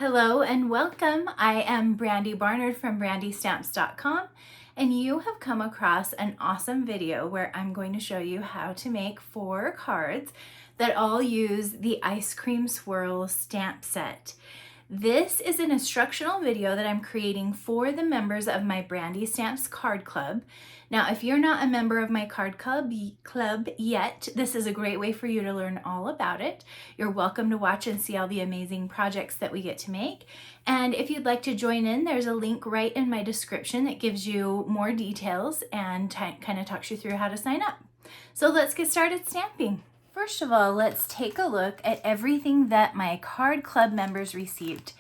Hello and welcome. I am Brandy Barnard from BrandiStamps.com, and you have come across an awesome video where I'm going to show you how to make 4 cards that all use the Ice Cream Swirl stamp set. This is an instructional video that I'm creating for the members of my BrandiStamps Card Club. Now, if you're not a member of my card club yet, this is a great way for you to learn all about it. You're welcome to watch and see all the amazing projects that we get to make. And if you'd like to join in, there's a link right in my description that gives you more details and kind of talks you through how to sign up. So let's get started stamping. First of all, let's take a look at everything that my card club members received.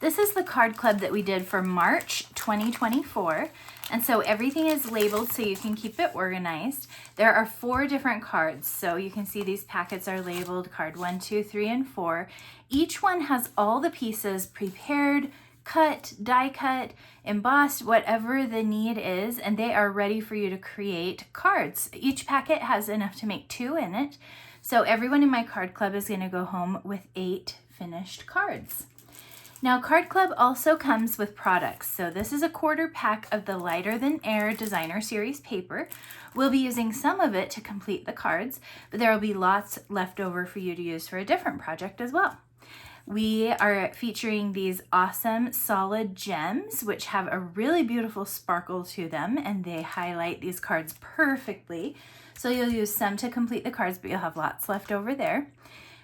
This is the card club that we did for March 2024, and so everything is labeled so you can keep it organized. There are 4 different cards, so you can see these packets are labeled card 1, 2, 3, and 4. Each one has all the pieces prepared, cut, die cut, embossed, whatever the need is, and they are ready for you to create cards. Each packet has enough to make 2 in it. So everyone in my card club is going to go home with 8 finished cards. Now, Card Club also comes with products. So this is a quarter pack of the Lighter Than Air Designer Series paper. We'll be using some of it to complete the cards, but there will be lots left over for you to use for a different project as well. We are featuring these awesome solid gems, which have a really beautiful sparkle to them, and they highlight these cards perfectly. So you'll use some to complete the cards, but you'll have lots left over there.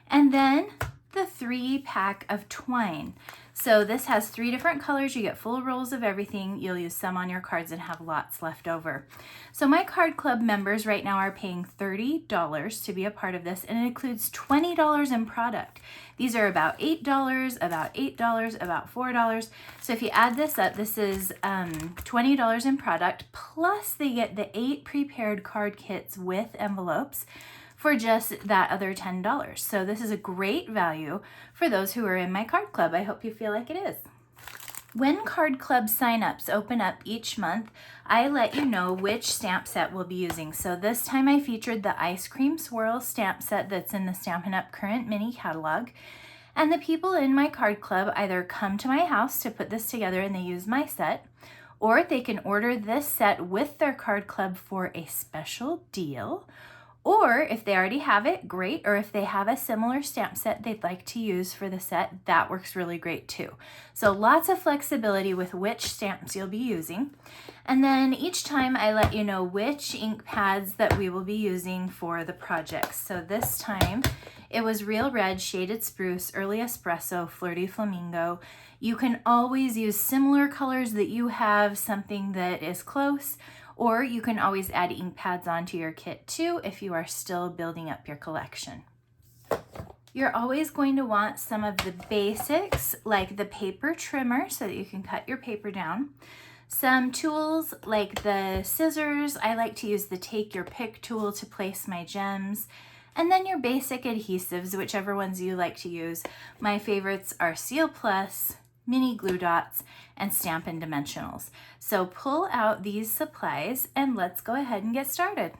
And then the 3-pack of twine. So this has 3 different colors. You get full rolls of everything. You'll use some on your cards and have lots left over. So my card club members right now are paying $30 to be a part of this, and it includes $20 in product. These are about $8, about $8, about $4. So if you add this up, this is $20 in product, plus they get the 8 prepared card kits with envelopes for just that other $10. So this is a great value for those who are in my card club. I hope you feel like it is. When card club signups open up each month, I let you know which stamp set we'll be using. So this time I featured the Ice Cream Swirl stamp set that's in the Stampin' Up current mini catalog. And the people in my card club either come to my house to put this together and they use my set, or they can order this set with their card club for a special deal. Or if they already have it, great. Or if they have a similar stamp set they'd like to use for the set, that works really great too. So lots of flexibility with which stamps you'll be using. And then each time I let you know which ink pads that we will be using for the projects. So this time it was Real Red, Shaded Spruce, Early Espresso, Flirty Flamingo. You can always use similar colors that you have, something that is close, or you can always add ink pads onto your kit too if you are still building up your collection. You're always going to want some of the basics like the paper trimmer so that you can cut your paper down. Some tools like the scissors. I like to use the Take Your Pick tool to place my gems. And then your basic adhesives, whichever ones you like to use. My favorites are Seal Plus, Mini Glue Dots, and Stampin' Dimensionals. So pull out these supplies and let's go ahead and get started.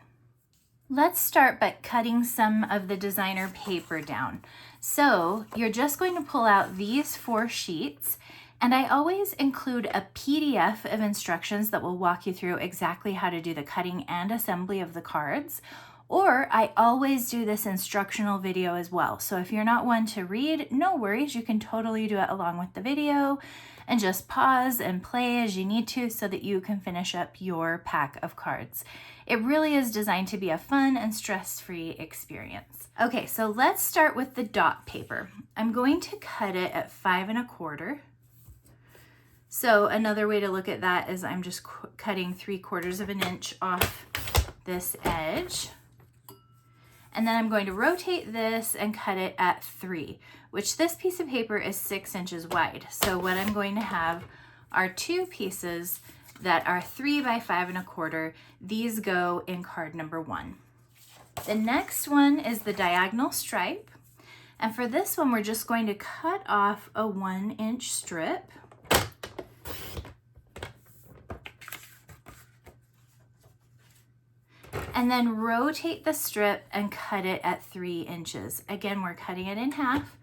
Let's start by cutting some of the designer paper down. So you're just going to pull out these 4 sheets, and I always include a PDF of instructions that will walk you through exactly how to do the cutting and assembly of the cards. Or I always do this instructional video as well. So if you're not one to read, no worries, you can totally do it along with the video and just pause and play as you need to so that you can finish up your pack of cards. It really is designed to be a fun and stress-free experience. Okay, so let's start with the dot paper. I'm going to cut it at 5 1/4. So another way to look at that is I'm just cutting 3/4 of an inch off this edge. And then I'm going to rotate this and cut it at 3, which this piece of paper is 6 inches wide. So what I'm going to have are 2 pieces that are 3 by 5 1/4. These go in card number 1. The next one is the diagonal stripe. And for this one, we're just going to cut off a 1-inch strip. And then rotate the strip and cut it at 3 inches. Again, we're cutting it in half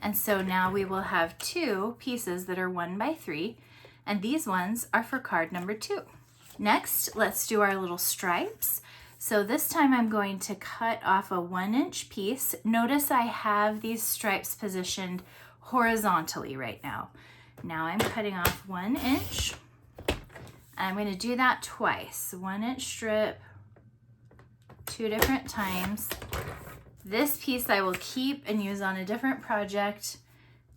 And so now we will have 2 pieces that are 1 by 3, and these ones are for card number 2. Next, let's do our little stripes. So this time I'm going to cut off a 1-inch piece. Notice I have these stripes positioned horizontally right now. Now I'm cutting off 1 inch. I'm going to do that twice. 1-inch strip, 2 different times. This piece I will keep and use on a different project.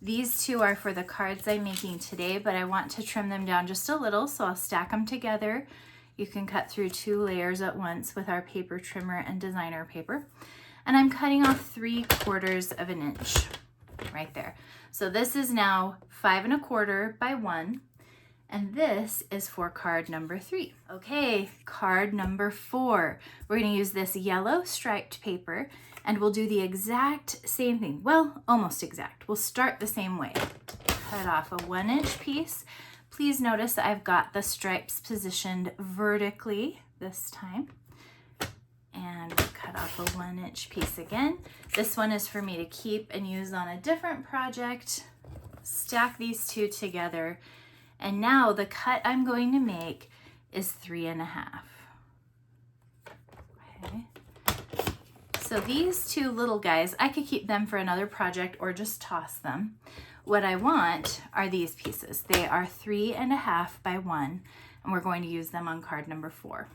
These 2 are for the cards I'm making today, but I want to trim them down just a little, so I'll stack them together. You can cut through 2 layers at once with our paper trimmer and designer paper. And I'm cutting off 3/4 of an inch right there. So this is now 5 1/4 by 1. And this is for card number 3. Okay, card number 4. We're going to use this yellow striped paper, and we'll do the exact same thing. Well, almost exact. We'll start the same way. Cut off a 1-inch piece. Please notice that I've got the stripes positioned vertically this time. And we cut off a 1-inch piece again. This one is for me to keep and use on a different project. Stack these 2 together. And now the cut I'm going to make is 3 1/2. Okay. So these 2 little guys, I could keep them for another project or just toss them. What I want are these pieces. They are 3 1/2 by 1, and we're going to use them on card number 4.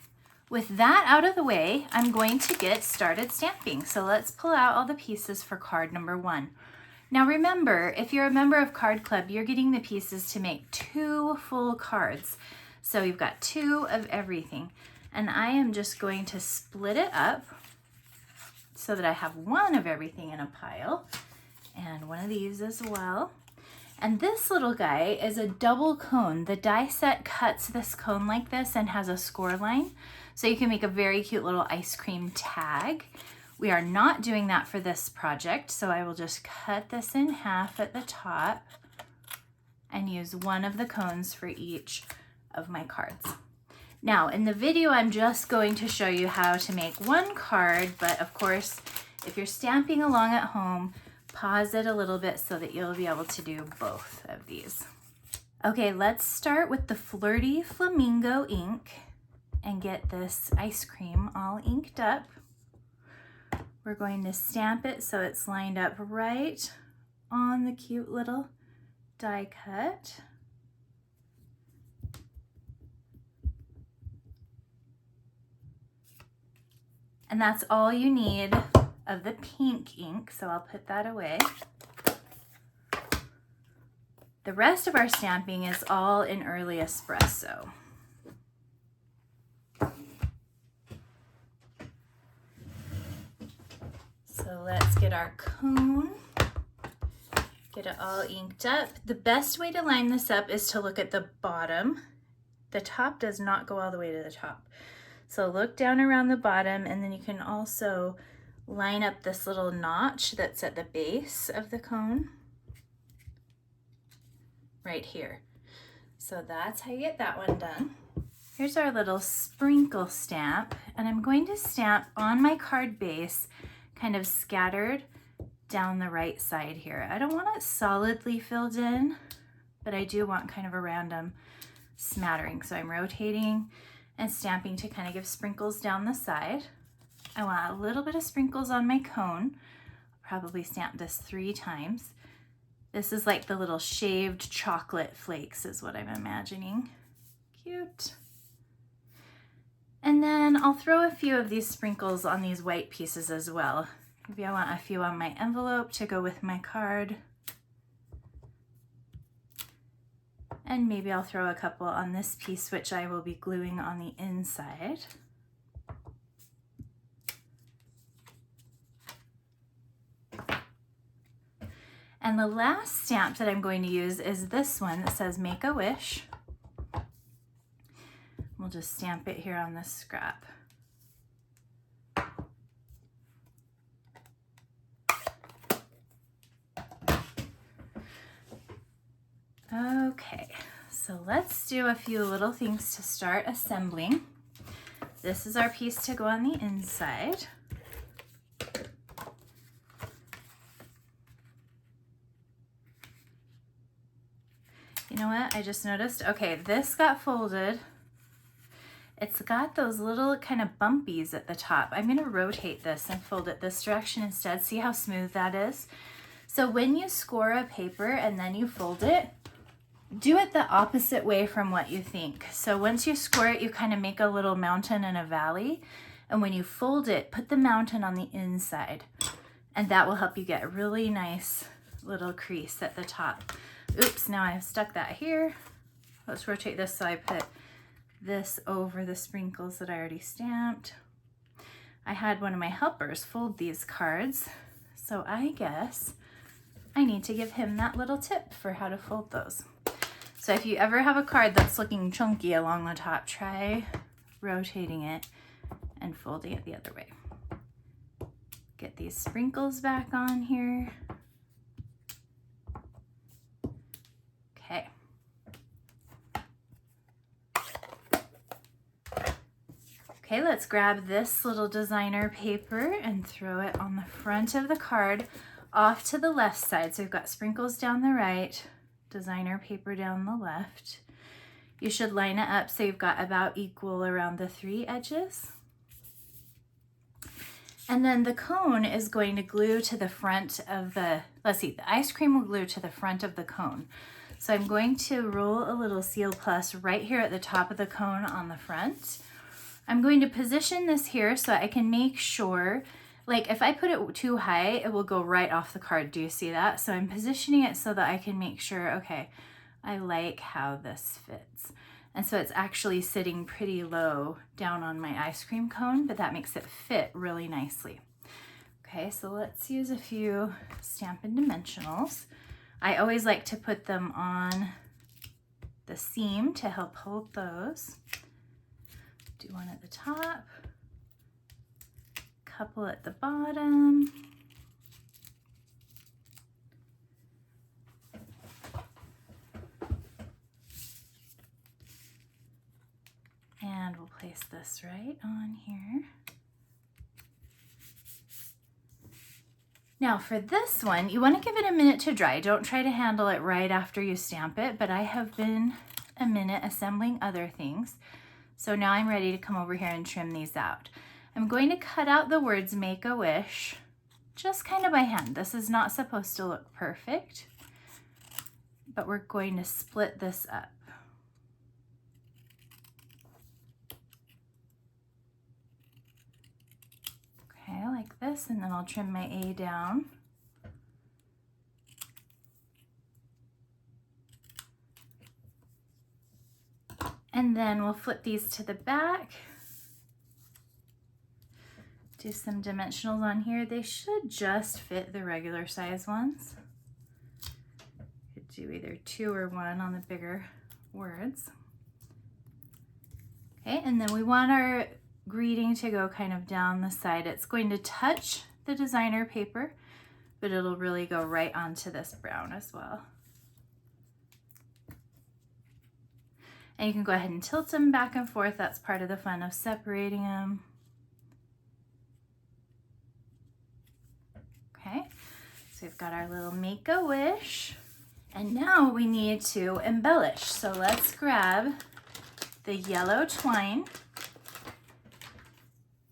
With that out of the way, I'm going to get started stamping. So let's pull out all the pieces for card number 1. Now remember, if you're a member of Card Club, you're getting the pieces to make 2 full cards. So you've got 2 of everything. And I am just going to split it up so that I have 1 of everything in a pile. And 1 of these as well. And this little guy is a double cone. The die set cuts this cone like this and has a score line. So you can make a very cute little ice cream tag. We are not doing that for this project, so I will just cut this in half at the top and use 1 of the cones for each of my cards. Now, in the video, I'm just going to show you how to make 1 card, but of course, if you're stamping along at home, pause it a little bit so that you'll be able to do both of these. Okay, let's start with the Flirty Flamingo ink and get this ice cream all inked up. We're going to stamp it so it's lined up right on the cute little die cut. And that's all you need of the pink ink, so I'll put that away. The rest of our stamping is all in early espresso. So let's get our cone, get it all inked up. The best way to line this up is to look at the bottom. The top does not go all the way to the top. So look down around the bottom, and then you can also line up this little notch that's at the base of the cone right here. So that's how you get that one done. Here's our little sprinkle stamp, and I'm going to stamp on my card base kind of scattered down the right side here. I don't want it solidly filled in, but I do want kind of a random smattering. So I'm rotating and stamping to kind of give sprinkles down the side. I want a little bit of sprinkles on my cone. I'll probably stamp this 3 times. This is like the little shaved chocolate flakes is what I'm imagining. Cute. And then I'll throw a few of these sprinkles on these white pieces as well. Maybe I want a few on my envelope to go with my card. And maybe I'll throw a couple on this piece, which I will be gluing on the inside. And the last stamp that I'm going to use is this one that says Make a Wish. We'll just stamp it here on this scrap. Okay, so let's do a few little things to start assembling. This is our piece to go on the inside. You know what? I just noticed. Okay, this got folded. It's got those little kind of bumpies at the top. I'm going to rotate this and fold it this direction instead. See how smooth that is? So when you score a paper and then you fold it, do it the opposite way from what you think. So once you score it, you kind of make a little mountain and a valley. And when you fold it, put the mountain on the inside. And that will help you get a really nice little crease at the top. Oops, now I've stuck that here. Let's rotate this so I put this over the sprinkles that I already stamped. I had one of my helpers fold these cards, so I guess I need to give him that little tip for how to fold those. So if you ever have a card that's looking chunky along the top, try rotating it and folding it the other way. Get these sprinkles back on here. Okay. Okay, let's grab this little designer paper and throw it on the front of the card off to the left side. So we've got sprinkles down the right, designer paper down the left. You should line it up so you've got about equal around the 3 edges. And then the cone is going to glue to the front of the, let's see, the ice cream will glue to the front of the cone. So I'm going to roll a little Seal Plus right here at the top of the cone on the front. I'm going to position this here so I can make sure, like if I put it too high, it will go right off the card. Do you see that? So I'm positioning it so that I can make sure, okay, I like how this fits. And so it's actually sitting pretty low down on my ice cream cone, but that makes it fit really nicely. Okay, so let's use a few Stampin' Dimensionals. I always like to put them on the seam to help hold those. Do one at the top, couple at the bottom. And we'll place this right on here. Now for this one, you want to give it a minute to dry. Don't try to handle it right after you stamp it, but I have been a minute assembling other things. So now I'm ready to come over here and trim these out. I'm going to cut out the words Make-A-Wish, just kind of by hand. This is not supposed to look perfect, but we're going to split this up. Okay, like this, and then I'll trim my A down. And then we'll flip these to the back. Do some dimensionals on here. They should just fit the regular size ones. Could do either 2 or 1 on the bigger words. Okay, and then we want our greeting to go kind of down the side. It's going to touch the designer paper, but it'll really go right onto this brown as well. And you can go ahead and tilt them back and forth. That's part of the fun of separating them. Okay, so we've got our little Make-A-Wish. And now we need to embellish. So let's grab the yellow twine.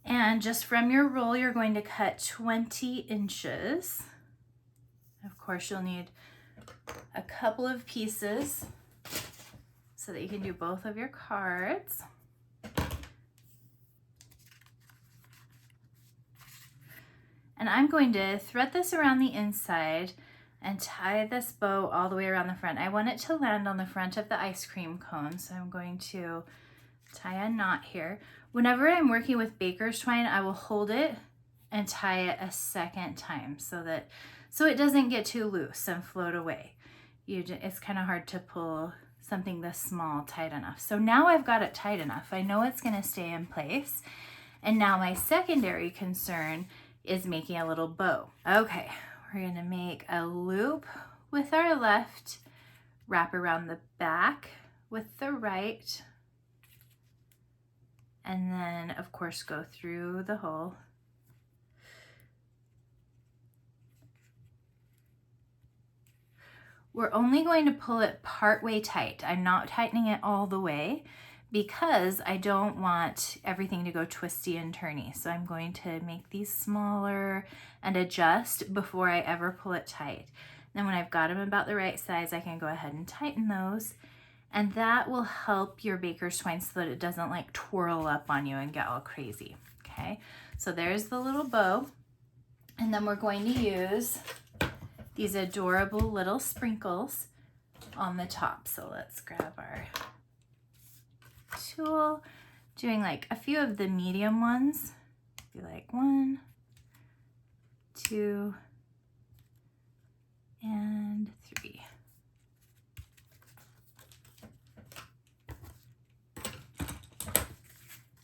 And just from your roll, you're going to cut 20 inches. Of course, you'll need a couple of pieces so that you can do both of your cards. And I'm going to thread this around the inside and tie this bow all the way around the front. I want it to land on the front of the ice cream cone, so I'm going to tie a knot here. Whenever I'm working with baker's twine, I will hold it and tie it a second time so it doesn't get too loose and float away. It's kind of hard to pull something this small tight enough. So now I've got it tight enough. I know it's going to stay in place. And now my secondary concern is making a little bow. Okay, we're going to make a loop with our left, wrap around the back with the right, and then of course go through the hole. We're only going to pull it part way tight. I'm not tightening it all the way because I don't want everything to go twisty and turny. So I'm going to make these smaller and adjust before I ever pull it tight. Then when I've got them about the right size, I can go ahead and tighten those. And that will help your baker's twine so that it doesn't like twirl up on you and get all crazy, okay? So there's the little bow. And then we're going to use these adorable little sprinkles on the top. So let's grab our tool, doing like a few of the medium ones. Be like 1, 2, and 3.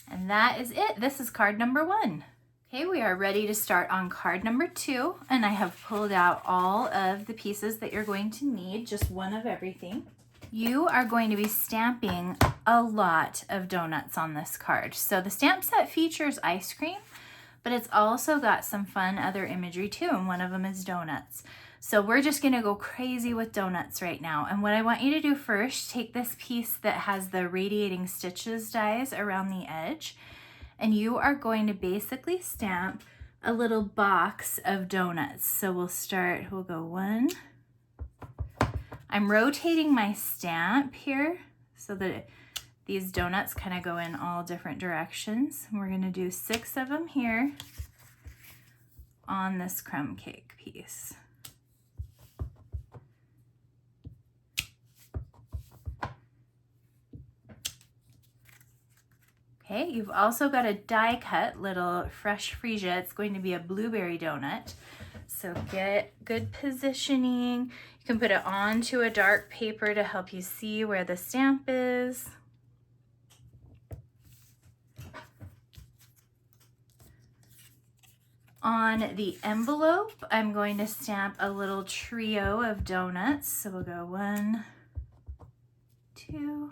And that is it. This is card number 1. Okay, we are ready to start on card number 2, and I have pulled out all of the pieces that you're going to need, just one of everything. You are going to be stamping a lot of donuts on this card. So the stamp set features ice cream, but it's also got some fun other imagery too, and one of them is donuts. So we're just gonna go crazy with donuts right now. And what I want you to do first, take this piece that has the radiating stitches dies around the edge, and you are going to basically stamp a little box of donuts. So we'll go 1. I'm rotating my stamp here so that these donuts kind of go in all different directions. We're gonna do 6 of them here on this crumb cake piece. Okay, you've also got a die cut little fresh freesia. It's going to be a blueberry donut. So get good positioning. You can put it onto a dark paper to help you see where the stamp is. On the envelope, I'm going to stamp a little trio of donuts. So we'll go 1, 2,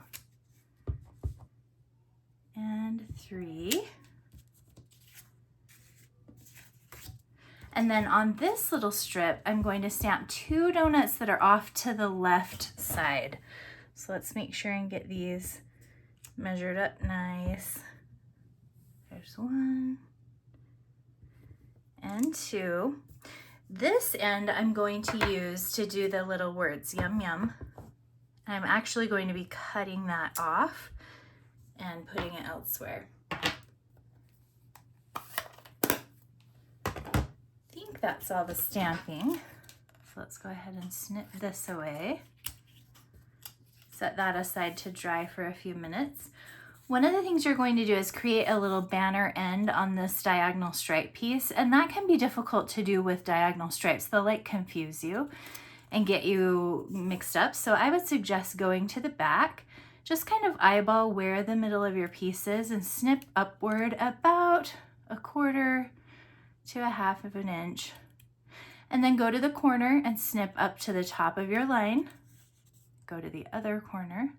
and 3. And then on this little strip, I'm going to stamp 2 donuts that are off to the left side. So let's make sure and get these measured up nice. There's 1 and 2. This end I'm going to use to do the little words, yum yum. I'm actually going to be cutting that off and putting it elsewhere. I think that's all the stamping. So let's go ahead and snip this away. Set that aside to dry for a few minutes. One of the things you're going to do is create a little banner end on this diagonal stripe piece, and that can be difficult to do with diagonal stripes. They'll like confuse you and get you mixed up. So I would suggest going to the back, just kind of eyeball where the middle of your piece is and snip upward about 1/4 to 1/2 of an inch. And then go to the corner and snip up to the top of your line. Go to the other corner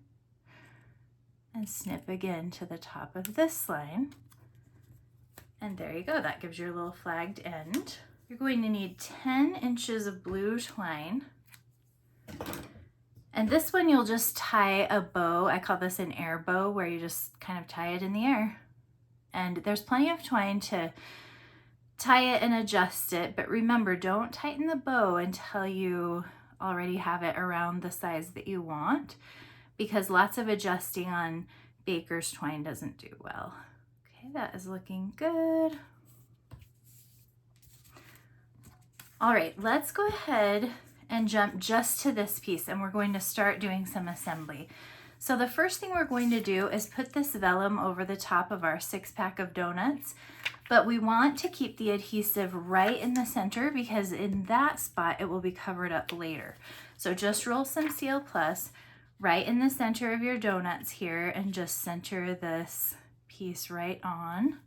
and snip again to the top of this line. And there you go, that gives you a little flagged end. You're going to need 10 inches of blue twine. And this one you'll just tie a bow. I call this an air bow, where you just kind of tie it in the air. And there's plenty of twine to tie it and adjust it, but remember, don't tighten the bow until you already have it around the size that you want, because lots of adjusting on baker's twine doesn't do well. Okay, that is looking good. All right, let's go ahead and jump just to this piece, and we're going to start doing some assembly. So the first thing we're going to do is put this vellum over the top of our 6-pack of donuts, but we want to keep the adhesive right in the center because in that spot it will be covered up later. So just roll some Seal Plus right in the center of your donuts here and just center this piece right on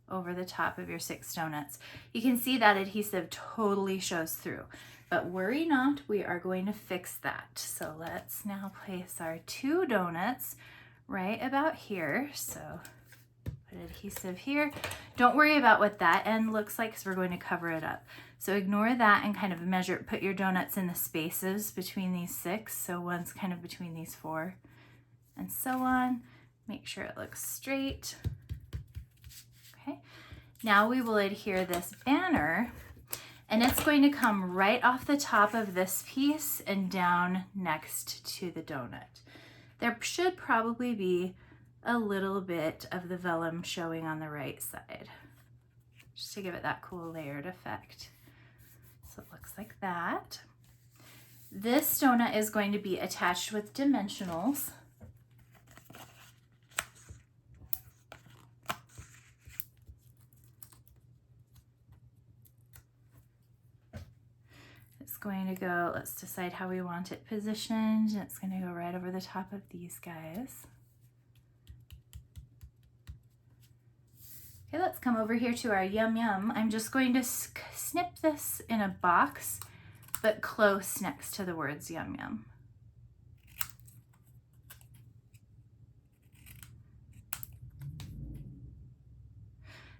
over the top of your 6 donuts. You can see that adhesive totally shows through. But worry not, we are going to fix that. So let's now place our 2 donuts right about here. So Put adhesive here. Don't worry about what that end looks like because we're going to cover it up. So ignore that and kind of measure, put your donuts in the spaces between these 6. So one's kind of between these 4 and so on. Make sure it looks straight. Okay, now we will adhere this banner, and it's going to come right off the top of this piece and down next to the donut. There should probably be a little bit of the vellum showing on the right side, just to give it that cool layered effect. So it looks like that. This donut is going to be attached with dimensionals. It's going to go, let's decide how we want it positioned. It's going to go right over the top of these guys. Okay, let's come over here to our Yum Yum. I'm just going to snip this in a box, but close next to the words Yum Yum.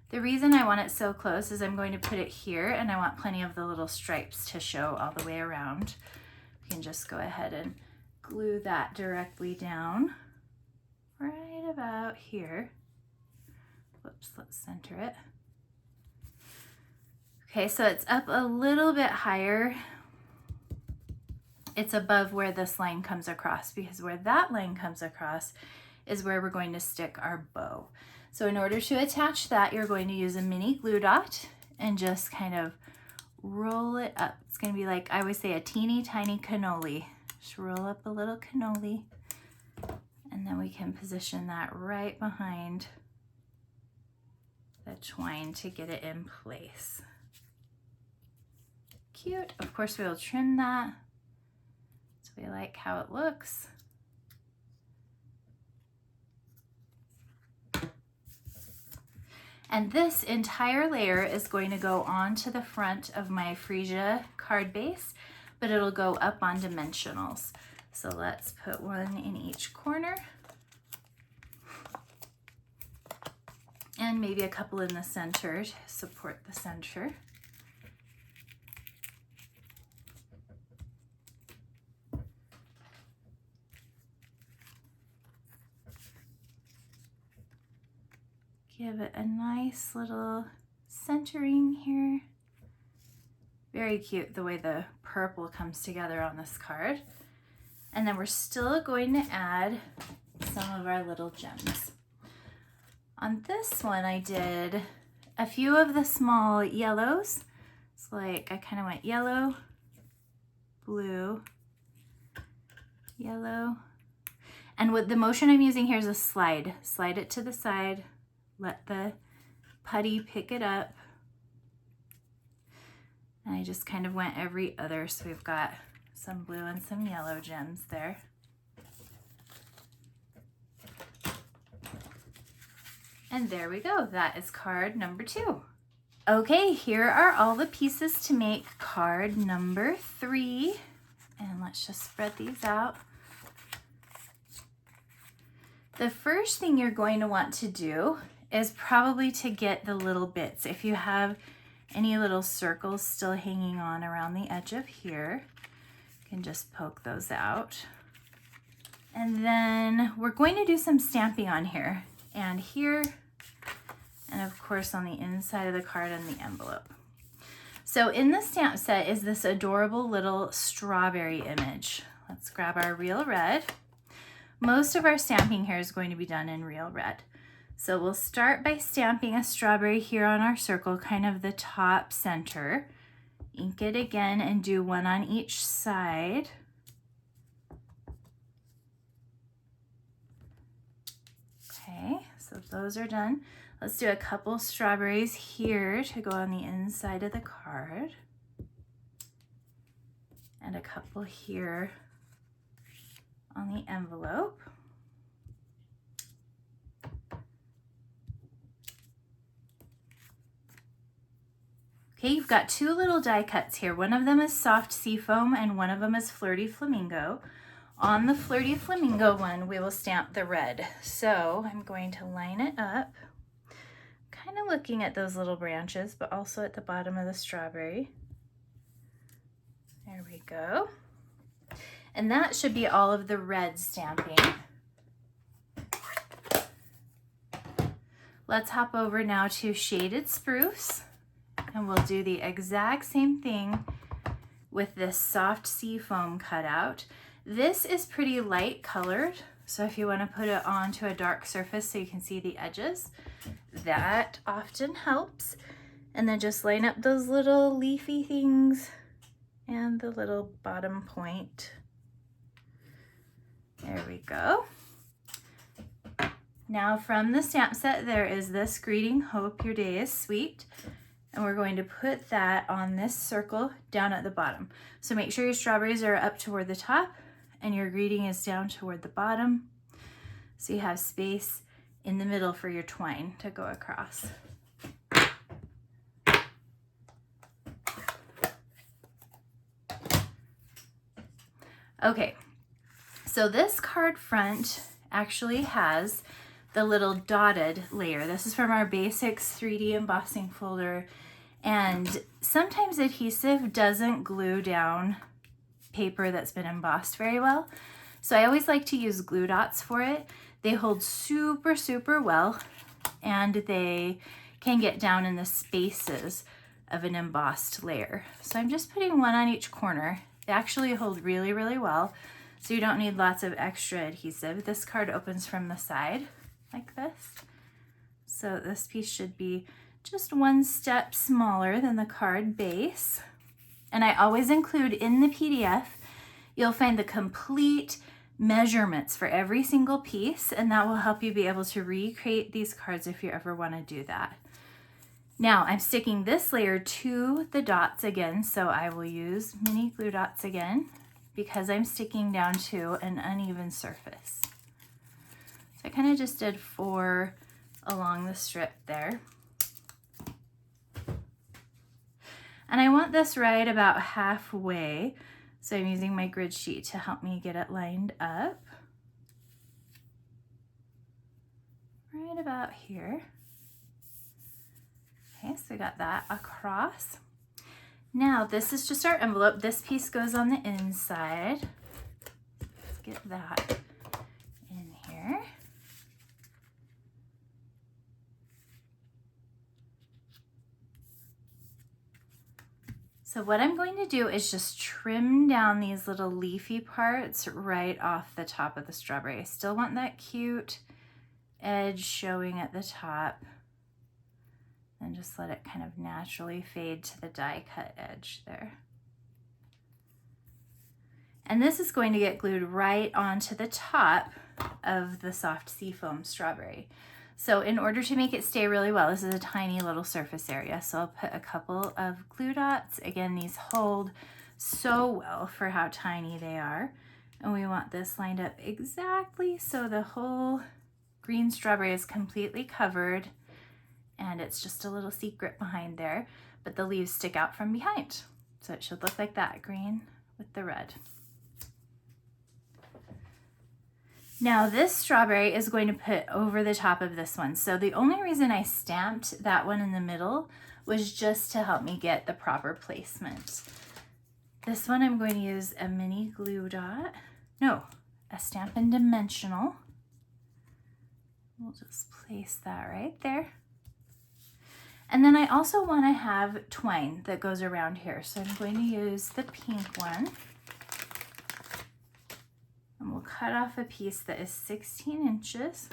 The reason I want it so close is I'm going to put it here, and I want plenty of the little stripes to show all the way around. We can just go ahead and glue that directly down right about here. Whoops, let's center it. Okay, so it's up a little bit higher. It's above where this line comes across, because where that line comes across is where we're going to stick our bow. So in order to attach that, you're going to use a mini glue dot and just kind of roll it up. It's going to be like, I always say, a teeny tiny cannoli. Just roll up a little cannoli, and then we can position that right behind the twine to get it in place. Cute. Of course, we'll trim that so we like how it looks. And this entire layer is going to go onto the front of my freesia card base, but it'll go up on dimensionals. So let's put one in each corner. And maybe a couple in the center to support the center. Give it a nice little centering here. Very cute the way the purple comes together on this card. And then we're still going to add some of our little gems. On this one, I did a few of the small yellows. It's like I kind of went yellow, blue, yellow. And with the motion I'm using here is a slide. Slide it to the side, let the putty pick it up. And I just kind of went every other, so we've got some blue and some yellow gems there. And there we go, that is card number 2. Okay, here are all the pieces to make card number 3. And let's just spread these out. The first thing you're going to want to do is probably to get the little bits. If you have any little circles still hanging on around the edge of here, you can just poke those out. And then we're going to do some stamping on here and here, and of course on the inside of the card and the envelope. So in the stamp set is this adorable little strawberry image. Let's grab our real red. Most of our stamping here is going to be done in real red. So we'll start by stamping a strawberry here on our circle, kind of the top center. Ink it again and do one on each side. Okay, so those are done. Let's do a couple strawberries here to go on the inside of the card. And a couple here on the envelope. Okay, you've got 2 little die cuts here. One of them is soft seafoam and one of them is flirty flamingo. On the flirty flamingo one, we will stamp the red. So I'm going to line it up kind of looking at those little branches, but also at the bottom of the strawberry. There we go. And that should be all of the red stamping. Let's hop over now to Shaded Spruce, and we'll do the exact same thing with this soft seafoam cutout. This is pretty light colored, so if you want to put it onto a dark surface so you can see the edges, that often helps. And then just line up those little leafy things and the little bottom point. There we go. Now from the stamp set, there is this Greeting Hope Your Day is Sweet. And we're going to put that on this circle down at the bottom. So make sure your strawberries are up toward the top and your greeting is down toward the bottom. So you have space in the middle for your twine to go across. Okay, so this card front actually has the little dotted layer. This is from our Basics 3D embossing folder, and sometimes adhesive doesn't glue down paper that's been embossed very well. So I always like to use glue dots for it. They hold super, super well, and they can get down in the spaces of an embossed layer. So I'm just putting one on each corner. They actually hold really, really well, so you don't need lots of extra adhesive. This card opens from the side like this. So this piece should be just one step smaller than the card base. And I always include in the PDF, you'll find the complete measurements for every single piece, and that will help you be able to recreate these cards if you ever want to do that. Now I'm sticking this layer to the dots again, so I will use mini glue dots again because I'm sticking down to an uneven surface. So I kind of just did 4 along the strip there. And I want this right about halfway, so I'm using my grid sheet to help me get it lined up. Right about here. Okay, so we got that across. Now this is just our envelope. This piece goes on the inside. Let's get that in here. So what I'm going to do is just trim down these little leafy parts right off the top of the strawberry. I still want that cute edge showing at the top. And just let it kind of naturally fade to the die cut edge there. And this is going to get glued right onto the top of the soft seafoam strawberry. So in order to make it stay really well, this is a tiny little surface area. So I'll put a couple of glue dots. Again, these hold so well for how tiny they are. And we want this lined up exactly so the whole green strawberry is completely covered. And it's just a little secret behind there, but the leaves stick out from behind. So it should look like that, green with the red. Now this strawberry is going to put over the top of this one. So the only reason I stamped that one in the middle was just to help me get the proper placement. This one I'm going to use a mini glue dot. No, a Stampin' Dimensional. We'll just place that right there. And then I also want to have twine that goes around here. So I'm going to use the pink one. And we'll cut off a piece that is 16 inches.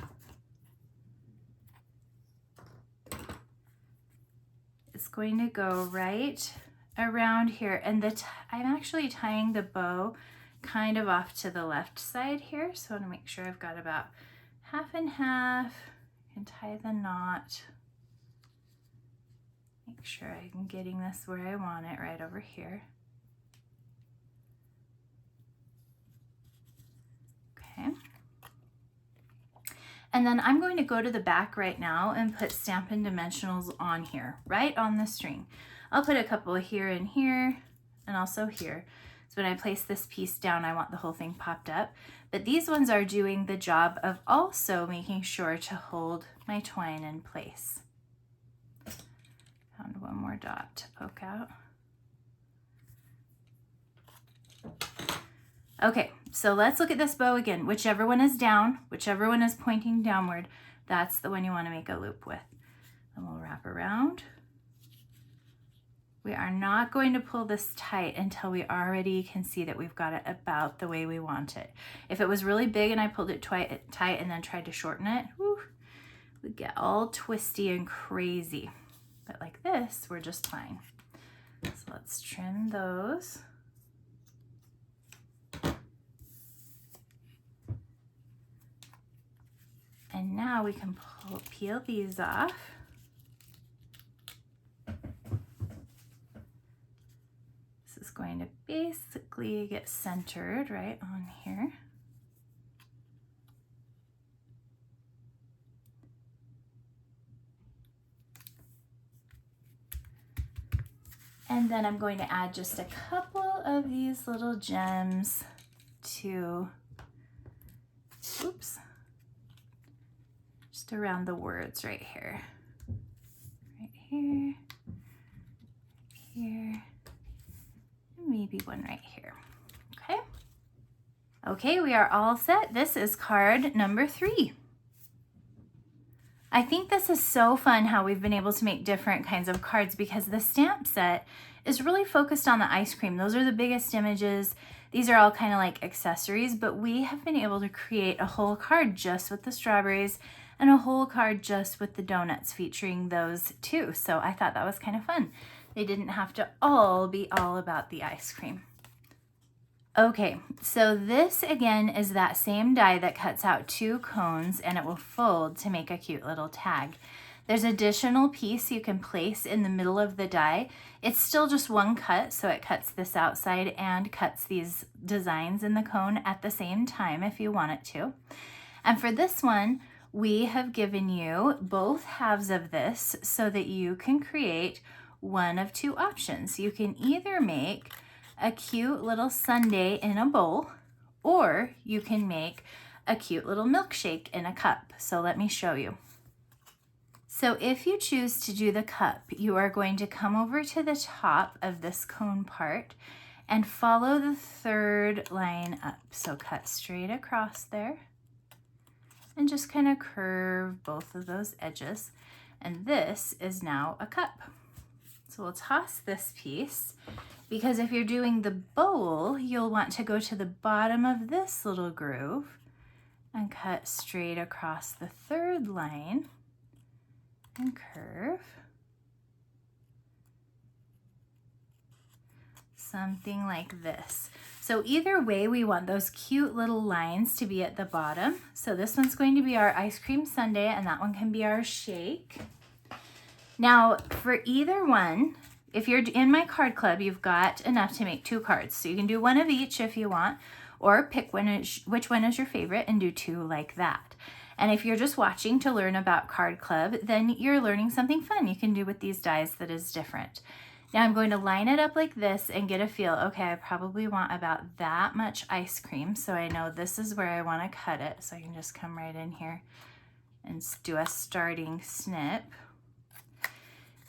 It's going to go right around here. And I'm actually tying the bow kind of off to the left side here. So I want to make sure I've got about half and half. I can tie the knot. Make sure I'm getting this where I want it, right over here. Okay. And then I'm going to go to the back right now and put Stampin' Dimensionals on here, right on the string. I'll put a couple here and here, and also here. So when I place this piece down, I want the whole thing popped up. But these ones are doing the job of also making sure to hold my twine in place. found one more dot to poke out. Okay, so let's look at this bow again. Whichever one is down, whichever one is pointing downward, that's the one you want to make a loop with. And we'll wrap around. We are not going to pull this tight until we already can see that we've got it about the way we want it. If it was really big and I pulled it tight and then tried to shorten it, whew, we'd get all twisty and crazy. But like this, we're just fine. So let's trim those. And now we can peel these off. This is going to basically get centered right on here. And then I'm going to add just a couple of these little gems to, oops, just around the words right here. Right here, here, and maybe one right here. Okay. Okay, we are all set. This is card number 3. I think this is so fun how we've been able to make different kinds of cards because the stamp set is really focused on the ice cream. Those are the biggest images. These are all kind of like accessories, but we have been able to create a whole card just with the strawberries and a whole card just with the donuts featuring those too. So I thought that was kind of fun. They didn't have to all be all about the ice cream. Okay, so this again is that same die that cuts out 2 cones and it will fold to make a cute little tag. There's an additional piece you can place in the middle of the die. It's still just one cut, so it cuts this outside and cuts these designs in the cone at the same time if you want it to. And for this one, we have given you both halves of this so that you can create one of 2 options. You can either make a cute little sundae in a bowl, or you can make a cute little milkshake in a cup. So let me show you. So if you choose to do the cup, you are going to come over to the top of this cone part and follow the 3rd line up. So cut straight across there and just kind of curve both of those edges. And this is now a cup. So we'll toss this piece, because if you're doing the bowl, you'll want to go to the bottom of this little groove and cut straight across the 3rd line and curve. Something like this. So either way, we want those cute little lines to be at the bottom. So this one's going to be our ice cream sundae and that one can be our shake. Now for either one, if you're in my card club, you've got enough to make 2 cards. So you can do one of each if you want, or pick which one is your favorite and do 2 like that. And if you're just watching to learn about card club, then you're learning something fun you can do with these dies that is different. Now I'm going to line it up like this and get a feel. Okay, I probably want about that much ice cream. So I know this is where I want to cut it. So I can just come right in here and do a starting snip.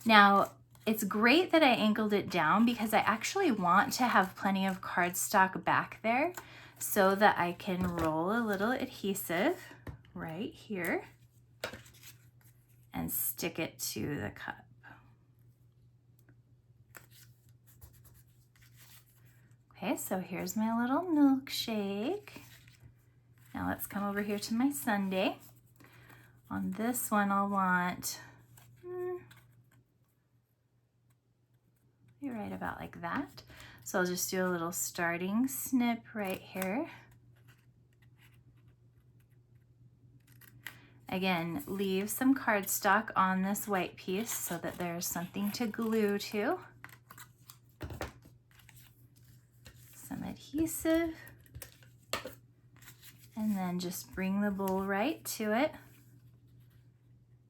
Now, it's great that I angled it down because I actually want to have plenty of cardstock back there so that I can roll a little adhesive right here and stick it to the cup. Okay, so here's my little milkshake. Now let's come over here to my sundae. On this one, I'll want right about like that. So I'll just do a little starting snip right here. Again, leave some cardstock on this white piece so that there's something to glue to. Some adhesive. And then just bring the bowl right to it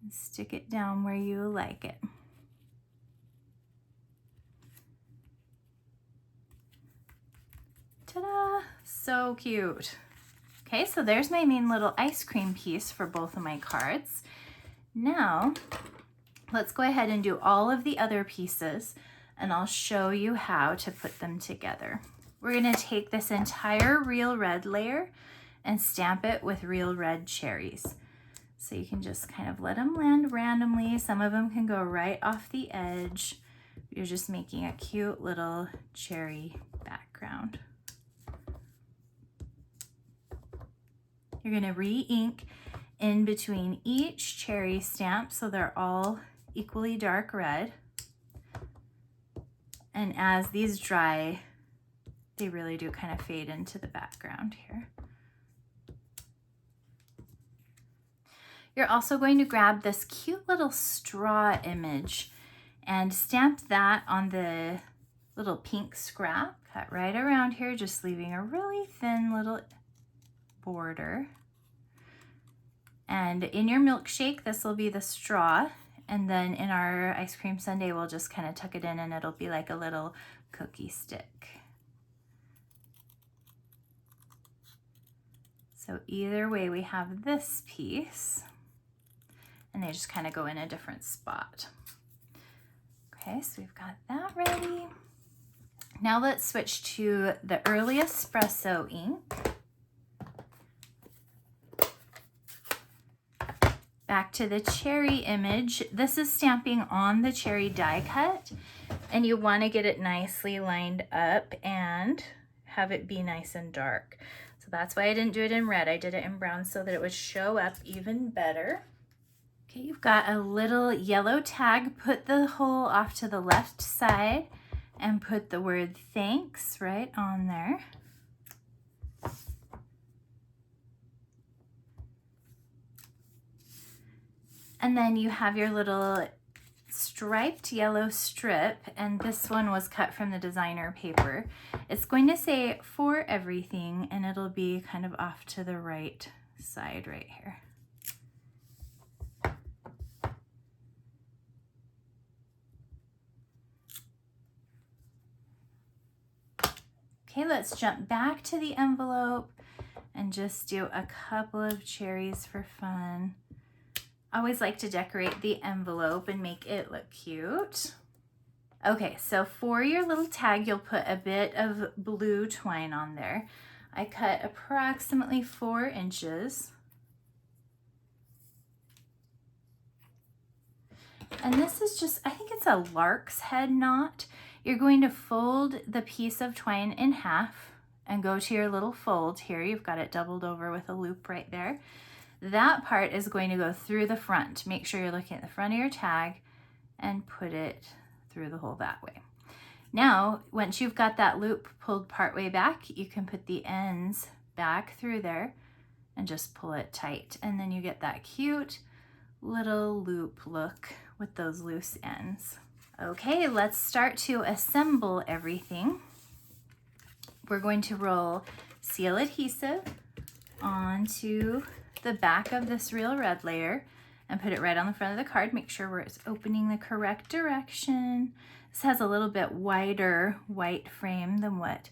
and stick it down where you like it. Ta-da! So cute. Okay, so there's my main little ice cream piece for both of my cards. Now, Let's go ahead and do all of the other pieces, and I'll show you how to put them together. We're going to take this entire real red layer and stamp it with real red cherries. So you can just kind of let them land randomly. Some of them can go right off the edge. You're just making a cute little cherry background. You're going to re-ink in between each cherry stamp so they're all equally dark red. And as these dry, they really do kind of fade into the background here. You're also going to grab this cute little straw image and stamp that on the little pink scrap. Cut right around here, just leaving a really thin little border. And in your milkshake, this will be the straw. And then in our ice cream sundae, we'll just kind of tuck it in and it'll be like a little cookie stick. So either way, we have this piece and they just kind of go in a different spot. Okay, so we've got that ready. Now let's switch to the early espresso ink. Back to the cherry image. This is stamping on the cherry die cut, and you want to get it nicely lined up and have it be nice and dark. So that's why I didn't do it in red. I did it in brown so that it would show up even better. Okay, you've got a little yellow tag. Put the hole off to the left side and put the word thanks right on there. And then you have your little striped yellow strip, and this one was cut from the designer paper. It's going to say for everything, and it'll be kind of off to the right side right here. Okay, let's jump back to the envelope and just do a couple of cherries for fun. I always like to decorate the envelope and make it look cute. Okay, so for your little tag, you'll put a bit of blue twine on there. I cut approximately 4 inches. And this is just, I think it's a lark's head knot. You're going to fold the piece of twine in half and go to your little fold here. You've got it doubled over with a loop right there. That part is going to go through the front. Make sure you're looking at the front of your tag and put it through the hole that way. Now, once you've got that loop pulled partway back, you can put the ends back through there and just pull it tight. And then you get that cute little loop look with those loose ends. Okay, let's start to assemble everything. We're going to roll seal adhesive onto the back of this real red layer and put it right on the front of the card. Make sure it's opening the correct direction. This has a little bit wider white frame than what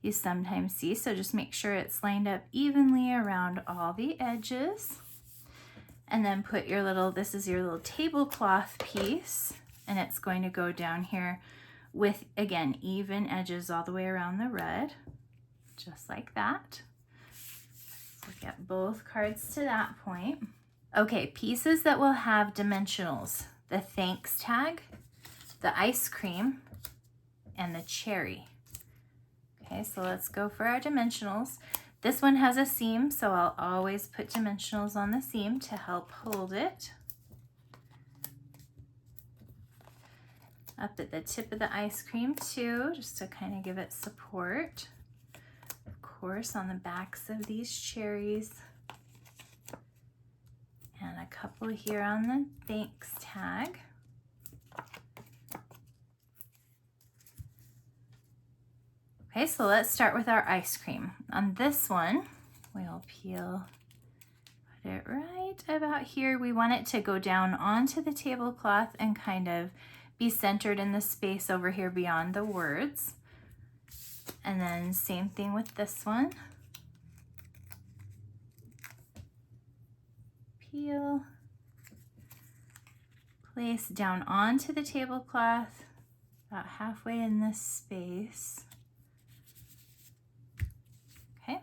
you sometimes see, so just make sure it's lined up evenly around all the edges. And then put your little, this is your little tablecloth piece, and it's going to go down here with, again, even edges all the way around the red, just like that. So get both cards to that point. Okay, pieces that will have dimensionals: the thanks tag, the ice cream, and the cherry. Okay, so let's go for our dimensionals. This one has a seam, so I'll always put dimensionals on the seam to help hold it. Up at the tip of the ice cream too, just to kind of give it support. Of course, on the backs of these cherries. And a couple here on the thanks tag. Okay, so let's start with our ice cream. On this one, we'll peel, put it right about here. We want it to go down onto the tablecloth and kind of be centered in the space over here beyond the words. And then same thing with this one. Peel, place down onto the tablecloth, about halfway in this space. Okay,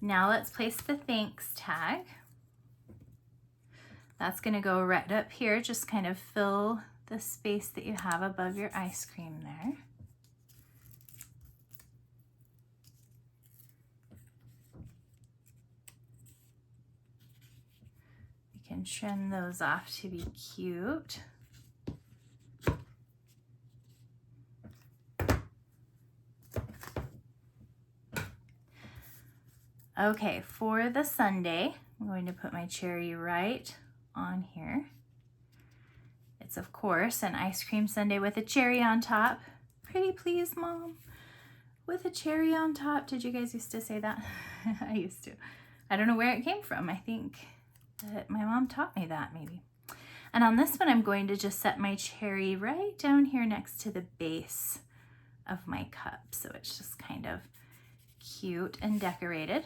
now let's place the thanks tag. That's going to go right up here, just kind of fill the space that you have above your ice cream there. You can trim those off to be cute. Okay, for the sundae, I'm going to put my cherry right on here. It's of course an ice cream sundae with a cherry on top. Pretty please, Mom, with a cherry on top. Did you guys used to say that? I used to. I don't know where it came from. I think that my mom taught me that maybe. And on this one, I'm going to just set my cherry right down here next to the base of my cup. So it's just kind of cute and decorated.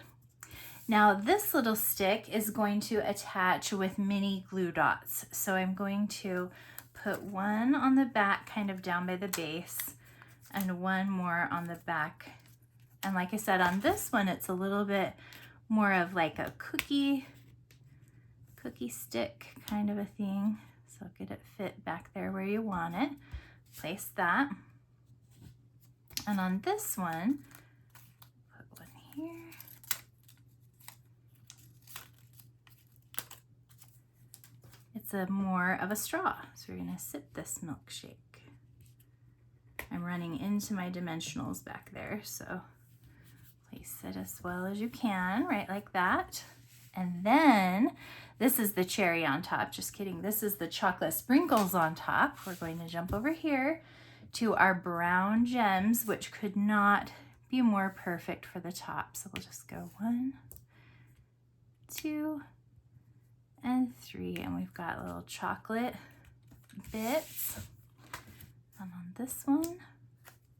Now this little stick is going to attach with mini glue dots. So I'm going to put one on the back kind of down by the base and one more on the back. And like I said, on this one, it's a little bit more of like a cookie stick kind of a thing. So get it fit back there where you want it. Place that. And on this one, put one here. It's a more of a straw. So we're gonna sip this milkshake. I'm running into my dimensionals back there, so place it as well as you can, right like that. And then this is the cherry on top. Just kidding. This is the chocolate sprinkles on top. We're going to jump over here to our brown gems, which could not be more perfect for the top. So we'll just go 1, 2, and 3. And we've got little chocolate bits. And on this one,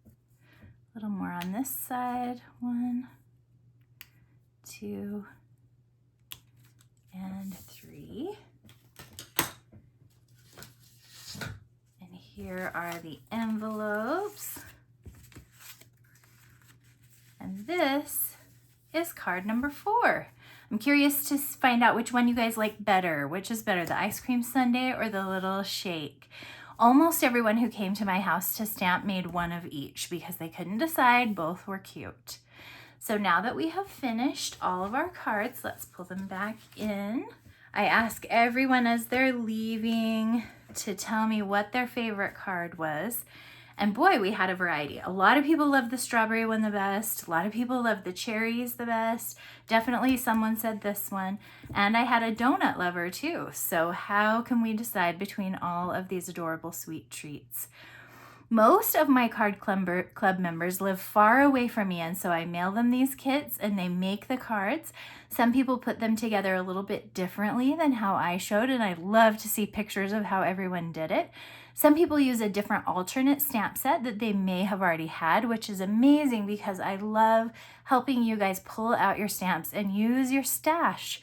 a little more on this side. 1, 2, and 3. And here are the envelopes. And this is card number 4. I'm curious to find out which one you guys like better. Which is better, the ice cream sundae or the little shake? Almost everyone who came to my house to stamp made one of each because they couldn't decide. Both were cute. So now that we have finished all of our cards, let's pull them back in. I ask everyone as they're leaving to tell me what their favorite card was. And boy, we had a variety. A lot of people loved the strawberry one the best. A lot of people loved the cherries the best. Definitely someone said this one. And I had a donut lover too. So how can we decide between all of these adorable sweet treats? Most of my card club members live far away from me, and so I mail them these kits and they make the cards. Some people put them together a little bit differently than how I showed, and I'd love to see pictures of how everyone did it. Some people use a different alternate stamp set that they may have already had, which is amazing because I love helping you guys pull out your stamps and use your stash.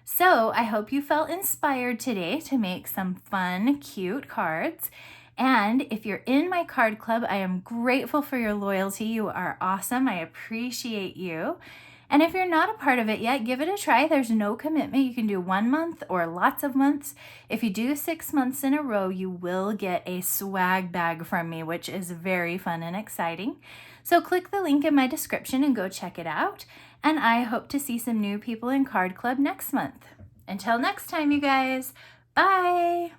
So I hope you felt inspired today to make some fun, cute cards. And if you're in my card club, I am grateful for your loyalty. You are awesome. I appreciate you. And if you're not a part of it yet, give it a try. There's no commitment. You can do 1 month or lots of months. If you do 6 months in a row, you will get a swag bag from me, which is very fun and exciting. So click the link in my description and go check it out. And I hope to see some new people in Card Club next month. Until next time, you guys, bye.